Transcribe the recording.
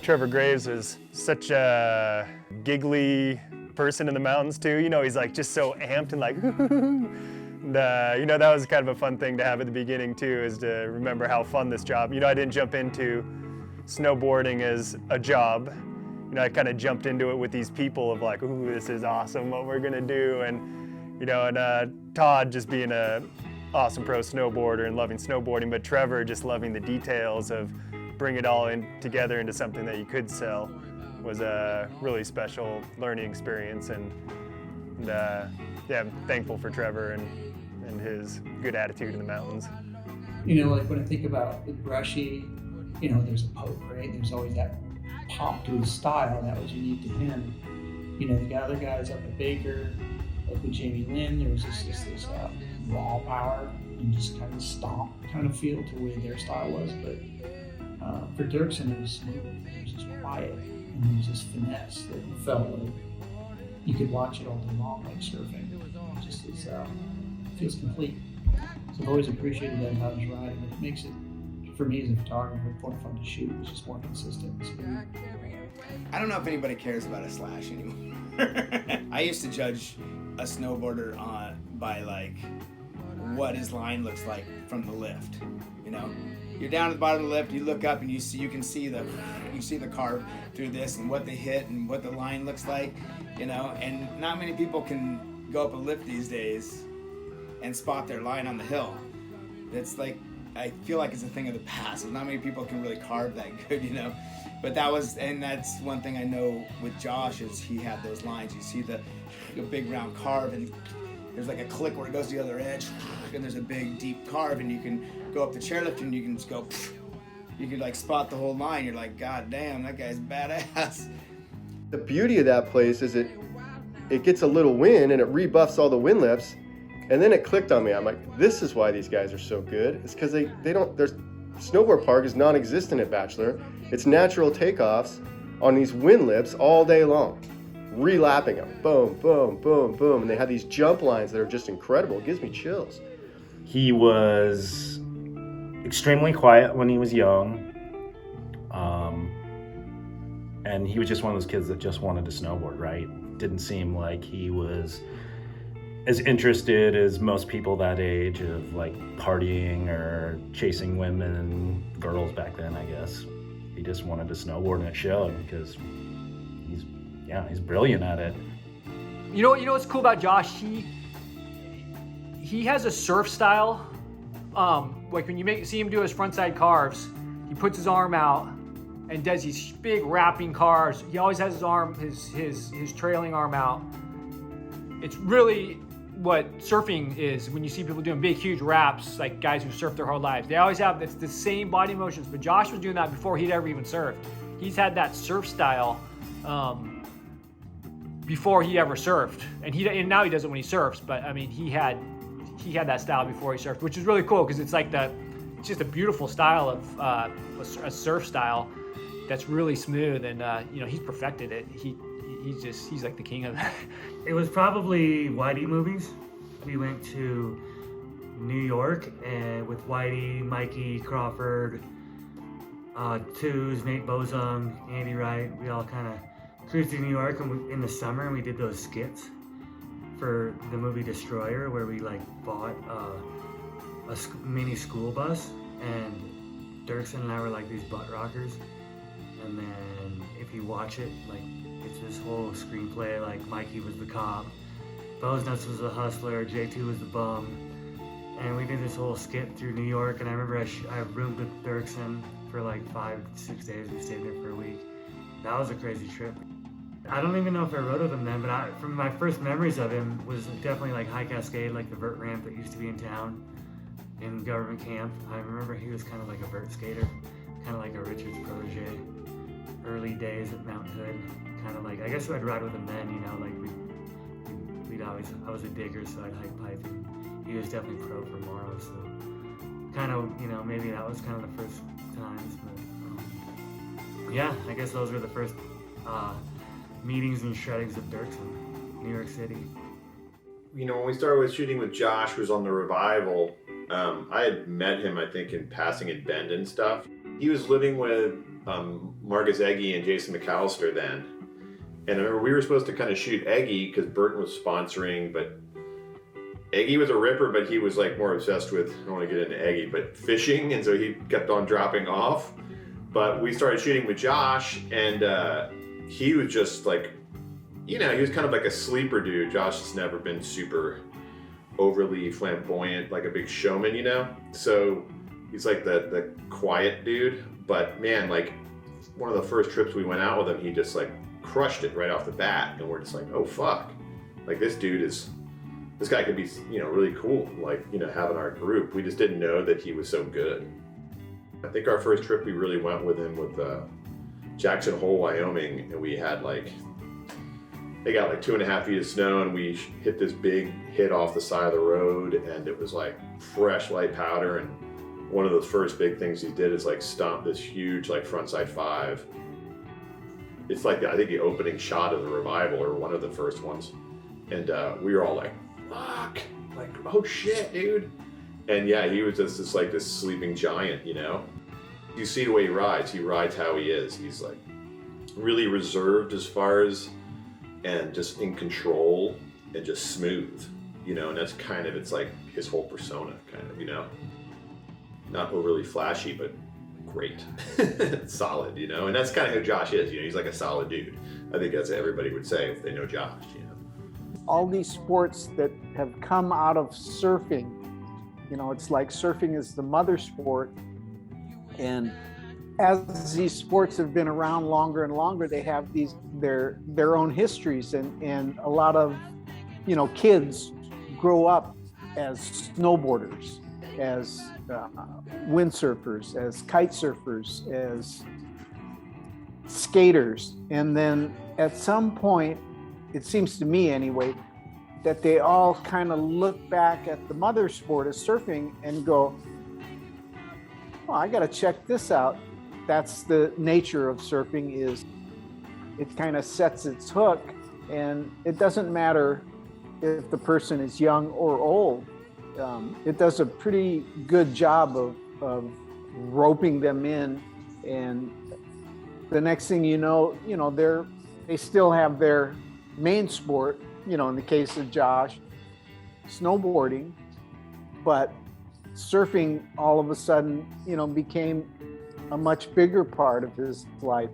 Trevor Graves is such a giggly person in the mountains too. You know, he's like just so amped and like, and, you know, that was kind of a fun thing to have at the beginning too, is to remember how fun this job. You know, I didn't jump into snowboarding as a job. You know, I kind of jumped into it with these people of like, ooh, this is awesome, what we're gonna do. And, you know, and Todd just being a awesome pro snowboarder and loving snowboarding, but Trevor just loving the details of bring it all in together into something that you could sell was a really special learning experience. And yeah, I'm thankful for Trevor and his good attitude in the mountains. You know, like when I think about with Brushy, you know, there's a poke, right? There's always that pop to his style that was unique to him. You know, the other guys up at Baker, like with Jamie Lynn, there was just this raw power and just kind of stomp kind of feel to the way their style was. But for Dirksen, it was smooth, it was just quiet, and there was this finesse that you felt like you could watch it all day long, like surfing. It just feels complete. So I've always appreciated that about his riding. It makes it, for me as a photographer, more fun to shoot. It's just more consistent and smooth. I don't know if anybody cares about a slash anymore. I used to judge a snowboarder by like what his line looks like from the lift. You know, you're down at the bottom of the lift, you look up and you can see the carve through this and what they hit and what the line looks like. You know, and not many people can go up a lift these days and spot their line on the hill. It's like, I feel like it's a thing of the past. Not many people can really carve that good, you know. But that's one thing I know with Josh is he had those lines. You see the big round carve and there's like a click where it goes to the other edge and there's a big deep carve and you can go up the chairlift and you can just go, you can like spot the whole line. You're like, God damn, that guy's badass. The beauty of that place is it gets a little wind and it rebuffs all the wind lifts. And then it clicked on me. I'm like, this is why these guys are so good. It's because their snowboard park is non-existent at Bachelor. It's natural takeoffs on these wind lifts all day long, relapping them, boom, boom, boom, boom. And they have these jump lines that are just incredible. It gives me chills. He was extremely quiet when he was young. And he was just one of those kids that just wanted to snowboard, right? Didn't seem like he was as interested as most people that age of like partying or chasing women and girls back then, I guess. He just wanted to snowboard and it showed because he's brilliant at it. You know what's cool about Josh? He has a surf style. Like when you see him do his frontside carves, he puts his arm out and does these big wrapping carves. He always has his arm, his trailing arm out. It's really what surfing is when you see people doing big, huge wraps, like guys who surf their whole lives. They always have the same body motions, but Josh was doing that before he'd ever even surfed. He's had that surf style before he ever surfed, and now he does it when he surfs. But I mean, he had that style before he surfed, which is really cool because it's just a beautiful style of a surf style that's really smooth, and you know, he's perfected it. He's like the king of that. It was probably Whitey movies. We went to New York and with Whitey, Mikey Crawford, Twos, Nate Bozung, Andy Wright. We all kind of cruised to New York in the summer, and we did those skits for the movie Destroyer, where we like bought a mini school bus, and Dirksen and I were like these butt rockers. And then if you watch it, like, it's this whole screenplay, like Mikey was the cop, Boznuts was the hustler, J2 was the bum, and we did this whole skit through New York. And I remember I roomed with Dirksen for like 5-6 days. We stayed there for a week. That was a crazy trip. I don't even know if I wrote of him then, but from my first memories of him was definitely like High Cascade, like the vert ramp that used to be in town in government camp. I remember he was kind of like a vert skater, kind of like a Richards protege. Early days at Mount Hood, kind of like, I guess I'd ride with him then, you know, like we'd always, I was a digger, so I'd hike pipe, and he was definitely pro for Morrow, so kind of, you know, maybe that was kind of the first times, but yeah, I guess those were the first meetings and shreddings of Dirksen, New York City. You know, when we started with shooting with Josh, who was on the Revival, I had met him, I think, in passing in Bend and stuff. He was living with Marcus Eggy and Jason McAllister then. And I remember we were supposed to kind of shoot Eggy because Burton was sponsoring, but Eggy was a ripper, but he was like more obsessed with, I don't want to get into Eggy, but fishing, and so he kept on dropping off. But we started shooting with Josh, and he was just like, you know, he was kind of like a sleeper dude. Josh has never been super overly flamboyant, like a big showman, you know? So he's like the quiet dude, but man, like one of the first trips we went out with him, he just like crushed it right off the bat, and we're just like, oh fuck, like this guy could be, you know, really cool, like, you know, having our group. We just didn't know that he was so good. I think our first trip we really went with him with Jackson Hole, Wyoming, and we had like, they got like 2.5 feet of snow, and we hit this big hit off the side of the road, and it was like fresh light powder. And one of the first big things he did is like stomp this huge like frontside 5. It's like I think the opening shot of the revival, or one of the first ones, and we were all like, fuck, like, oh shit, dude. And yeah, he was just this sleeping giant, you know? You see the way he rides how he is. He's like really reserved as far as, and just in control and just smooth, you know? And that's kind of, it's like his whole persona, kind of, you know? Not overly flashy, but great. Solid, you know? And that's kind of who Josh is, you know? He's like a solid dude. I think that's what everybody would say if they know Josh, you know? All these sports that have come out of surfing, you know, it's like surfing is the mother sport. And as these sports have been around longer and longer, they have their own histories, and a lot of, you know, kids grow up as snowboarders, as windsurfers, as kite surfers, as skaters. And then at some point, it seems to me anyway, that they all kind of look back at the mother sport as surfing and go, well, I got to check this out. That's the nature of surfing, is it kind of sets its hook, and it doesn't matter if the person is young or old. It does a pretty good job of roping them in, and the next thing you know, they still have their main sport, you know, in the case of Josh, snowboarding, but surfing all of a sudden, you know, became a much bigger part of his life.